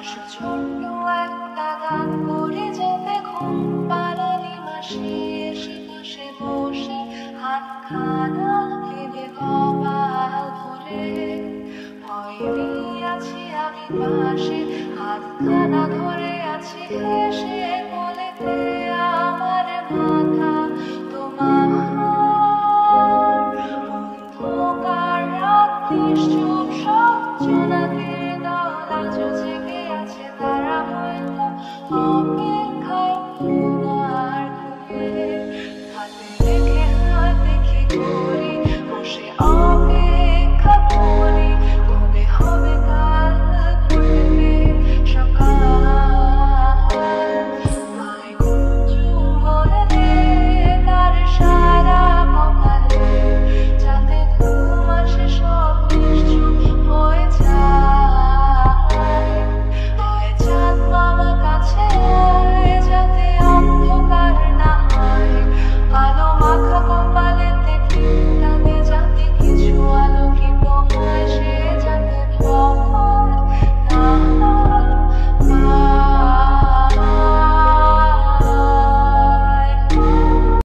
ছোট্ট একটা গান করে যাবে ঘুম পাড়ানি মাসির পাশে বসে হাতখানা ভেবে কপাল ধরে ভয় পেয়ে আছি আমি পাশে হাতখানা ধরে আছি হেসে